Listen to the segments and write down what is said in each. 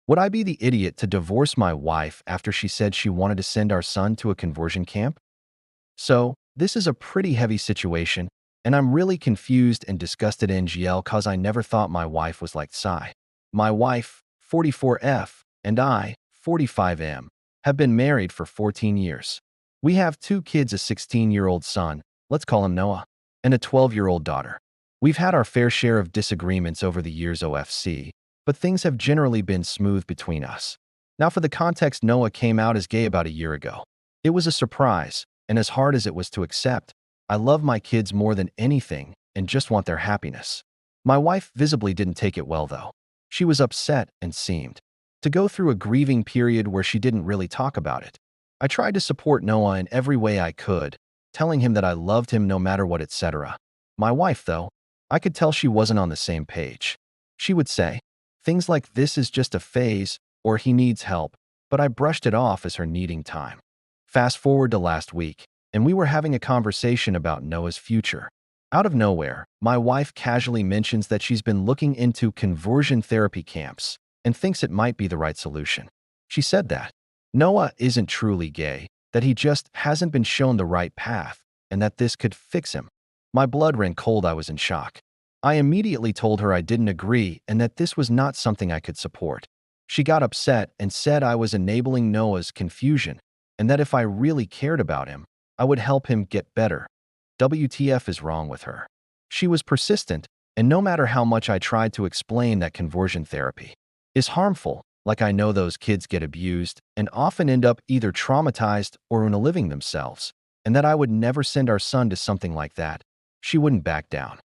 Would I be the idiot to divorce my wife after she said she wanted to send our son to a conversion camp? So, this is a pretty heavy situation, and I'm really confused and disgusted NGL cause I never thought my wife was like Psy. My wife, 44F, and I, 45M, have been married for 14 years. We have 2 kids, a 16-year-old son, let's call him Noah, and a 12-year-old daughter. We've had our fair share of disagreements over the years OFC, but things have generally been smooth between us. Now for the context, Noah came out as gay about a year ago. It was a surprise, and as hard as it was to accept, I love my kids more than anything and just want their happiness. My wife visibly didn't take it well though. She was upset and seemed to go through a grieving period where she didn't really talk about it. I tried to support Noah in every way I could, telling him that I loved him no matter what, etc. My wife, though, I could tell she wasn't on the same page. She would say things like this is just a phase or he needs help, but I brushed it off as her needing time. Fast forward to last week, and we were having a conversation about Noah's future. Out of nowhere, my wife casually mentions that she's been looking into conversion therapy camps and thinks it might be the right solution. She said that Noah isn't truly gay, that he just hasn't been shown the right path, and that this could fix him. My blood ran cold. I was in shock. I immediately told her I didn't agree and that this was not something I could support. She got upset and said I was enabling Noah's confusion and that if I really cared about him, I would help him get better. WTF is wrong with her? She was persistent, and no matter how much I tried to explain that conversion therapy is harmful, like I know those kids get abused and often end up either traumatized or unaliving themselves, and that I would never send our son to something like that, she wouldn't back down.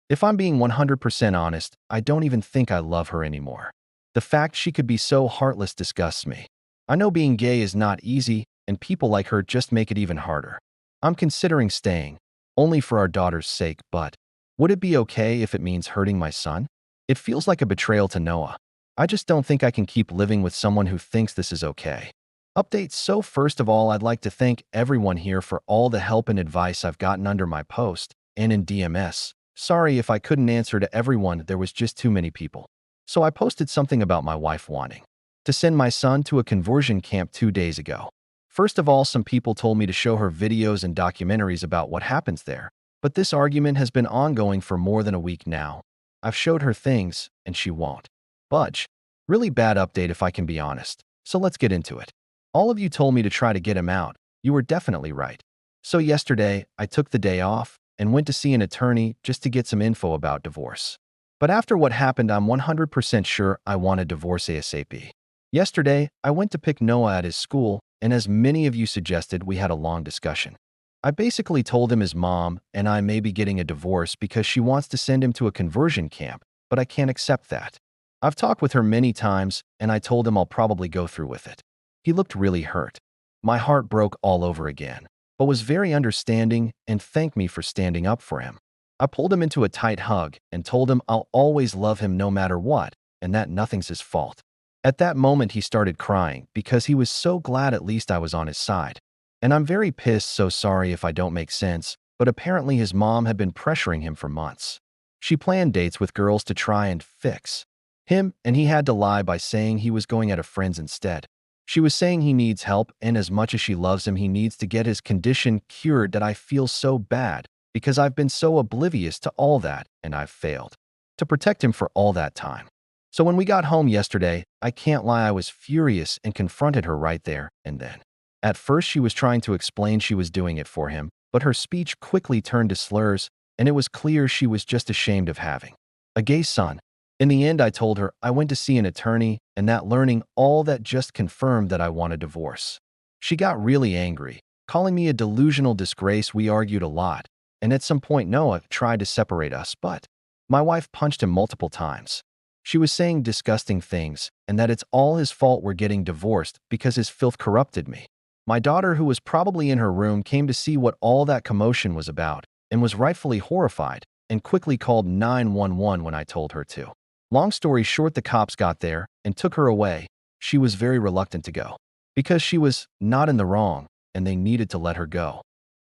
If I'm being 100% honest, I don't even think I love her anymore. The fact she could be so heartless disgusts me. I know being gay is not easy, and people like her just make it even harder. I'm considering staying, only for our daughter's sake, but would it be okay if it means hurting my son? It feels like a betrayal to Noah. I just don't think I can keep living with someone who thinks this is okay. Updates. So first of all, I'd like to thank everyone here for all the help and advice I've gotten under my post and in DMS. Sorry if I couldn't answer to everyone, there was just too many people. So I posted something about my wife wanting to send my son to a conversion camp 2 days ago. First of all, some people told me to show her videos and documentaries about what happens there, but this argument has been ongoing for more than a week now. I've showed her things, and she won't budge. Really bad update if I can be honest, so let's get into it. All of you told me to try to get him out. You were definitely right. So yesterday, I took the day off and went to see an attorney just to get some info about divorce. But after what happened, I'm 100% sure I want a divorce ASAP. Yesterday, I went to pick Noah at his school, and as many of you suggested, we had a long discussion. I basically told him his mom and I may be getting a divorce because she wants to send him to a conversion camp, but I can't accept that. I've talked with her many times, and I told him I'll probably go through with it. He looked really hurt. My heart broke all over again, but was very understanding and thanked me for standing up for him. I pulled him into a tight hug and told him I'll always love him no matter what, and that nothing's his fault. At that moment, he started crying because he was so glad at least I was on his side. And I'm very pissed, so sorry if I don't make sense, but apparently his mom had been pressuring him for months. She planned dates with girls to try and fix him, and he had to lie by saying he was going at a friend's instead. She was saying he needs help, and as much as she loves him, he needs to get his condition cured. That I feel so bad because I've been so oblivious to all that, and I've failed to protect him for all that time. So when we got home yesterday, I can't lie, I was furious and confronted her right there and then. At first, she was trying to explain she was doing it for him, but her speech quickly turned to slurs, and it was clear she was just ashamed of having a gay son. In the end, I told her I went to see an attorney and that learning all that just confirmed that I want a divorce. She got really angry, calling me a delusional disgrace. We argued a lot, and at some point Noah tried to separate us, but my wife punched him multiple times. She was saying disgusting things and that it's all his fault we're getting divorced because his filth corrupted me. My daughter, who was probably in her room, came to see what all that commotion was about and was rightfully horrified and quickly called 911 when I told her to. Long story short, the cops got there and took her away. She was very reluctant to go because she was not in the wrong and they needed to let her go.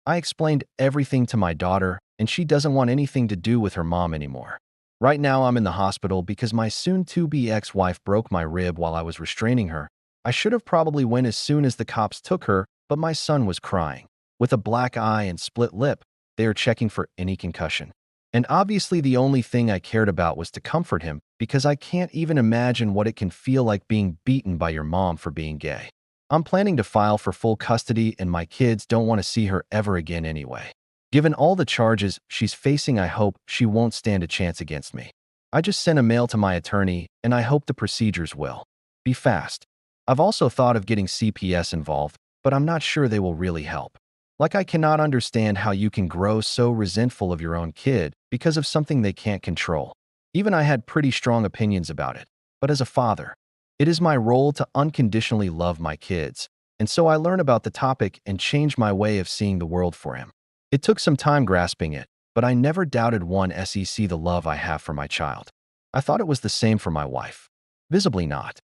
I explained everything to my daughter and she doesn't want anything to do with her mom anymore. Right now, I'm in the hospital because my soon-to-be ex-wife broke my rib while I was restraining her. I should have probably went as soon as the cops took her, but my son was crying. With a black eye and split lip, they are checking for any concussion. And obviously the only thing I cared about was to comfort him because I can't even imagine what it can feel like being beaten by your mom for being gay. I'm planning to file for full custody and my kids don't want to see her ever again anyway. Given all the charges she's facing, I hope she won't stand a chance against me. I just sent a mail to my attorney and I hope the procedures will be fast. I've also thought of getting CPS involved, but I'm not sure they will really help. Like, I cannot understand how you can grow so resentful of your own kid because of something they can't control. Even I had pretty strong opinions about it. But as a father, it is my role to unconditionally love my kids, and so I learn about the topic and change my way of seeing the world for him. It took some time grasping it, but I never doubted the love I have for my child. I thought it was the same for my wife. Visibly not.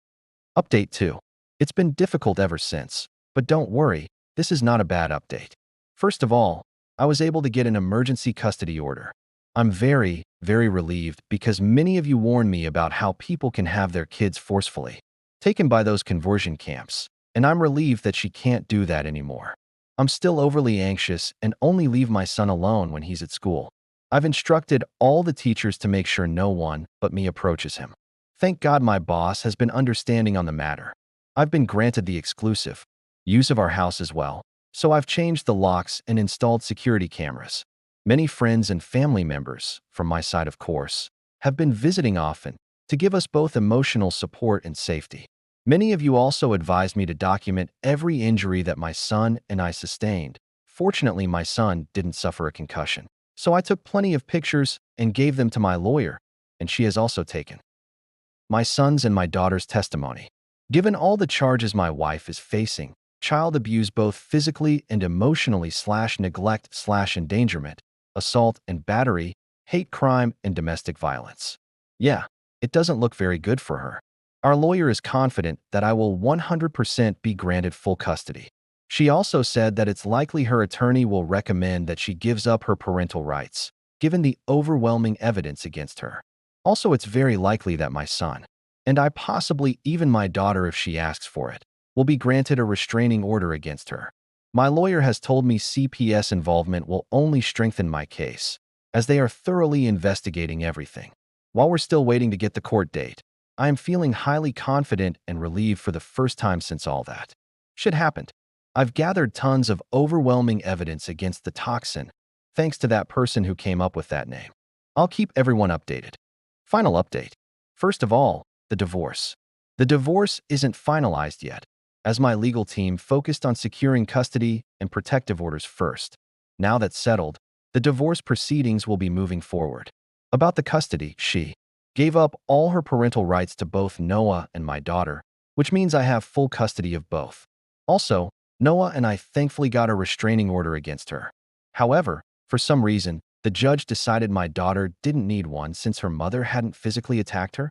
Update 2. It's been difficult ever since, but don't worry, this is not a bad update. First of all, I was able to get an emergency custody order. I'm very, very relieved because many of you warned me about how people can have their kids forcefully taken by those conversion camps, and I'm relieved that she can't do that anymore. I'm still overly anxious and only leave my son alone when he's at school. I've instructed all the teachers to make sure no one but me approaches him. Thank God my boss has been understanding on the matter. I've been granted the exclusive use of our house as well, so I've changed the locks and installed security cameras. Many friends and family members, from my side of course, have been visiting often to give us both emotional support and safety. Many of you also advised me to document every injury that my son and I sustained. Fortunately, my son didn't suffer a concussion, so I took plenty of pictures and gave them to my lawyer, and she has also taken my son's and my daughter's testimony. Given all the charges my wife is facing, child abuse both physically and emotionally / neglect / endangerment, assault and battery, hate crime, and domestic violence. Yeah, it doesn't look very good for her. Our lawyer is confident that I will 100% be granted full custody. She also said that it's likely her attorney will recommend that she gives up her parental rights, given the overwhelming evidence against her. Also, it's very likely that my son, and I possibly even my daughter if she asks for it, will be granted a restraining order against her. My lawyer has told me CPS involvement will only strengthen my case, as they are thoroughly investigating everything. While we're still waiting to get the court date, I am feeling highly confident and relieved for the first time since all that shit happened. I've gathered tons of overwhelming evidence against the toxin, thanks to that person who came up with that name. I'll keep everyone updated. Final update. First of all, the divorce. The divorce isn't finalized yet, as my legal team focused on securing custody and protective orders first. Now that's settled, the divorce proceedings will be moving forward. About the custody, she gave up all her parental rights to both Noah and my daughter, which means I have full custody of both. Also, Noah and I thankfully got a restraining order against her. However, for some reason, the judge decided my daughter didn't need one since her mother hadn't physically attacked her.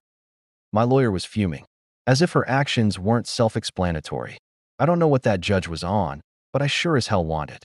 My lawyer was fuming, as if her actions weren't self-explanatory. I don't know what that judge was on, but I sure as hell want it.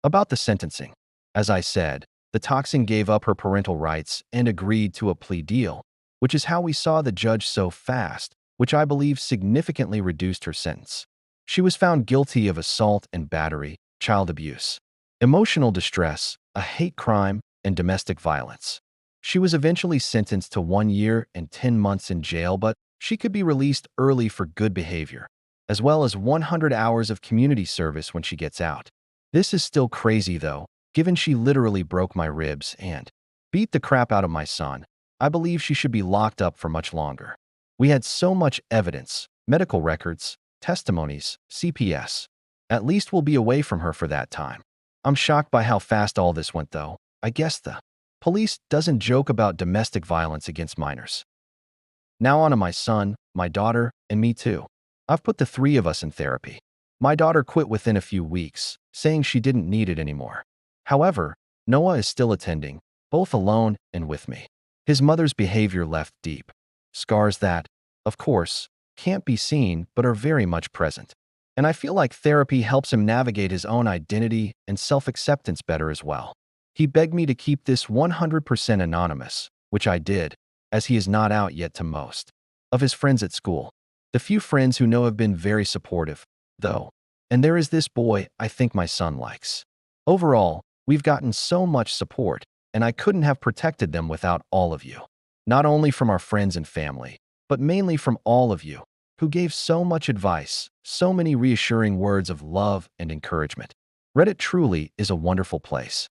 About the sentencing. As I said, the toxin gave up her parental rights and agreed to a plea deal, which is how we saw the judge so fast, which I believe significantly reduced her sentence. She was found guilty of assault and battery, child abuse, emotional distress, a hate crime, and domestic violence. She was eventually sentenced to 1 year and 10 months in jail, but she could be released early for good behavior, as well as 100 hours of community service when she gets out. This is still crazy though, given she literally broke my ribs and beat the crap out of my son. I believe she should be locked up for much longer. We had so much evidence, medical records, testimonies, CPS. At least we'll be away from her for that time. I'm shocked by how fast all this went though. I guess the police doesn't joke about domestic violence against minors. Now on to my son, my daughter, and me too. I've put the 3 of us in therapy. My daughter quit within a few weeks, saying she didn't need it anymore. However, Noah is still attending, both alone and with me. His mother's behavior left deep scars that, of course, can't be seen but are very much present. And I feel like therapy helps him navigate his own identity and self-acceptance better as well. He begged me to keep this 100% anonymous, which I did, as he is not out yet to most of his friends at school. The few friends who know have been very supportive, though. And there is this boy I think my son likes. Overall, we've gotten so much support, and I couldn't have protected them without all of you. Not only from our friends and family, but mainly from all of you, who gave so much advice, so many reassuring words of love and encouragement. Reddit truly is a wonderful place.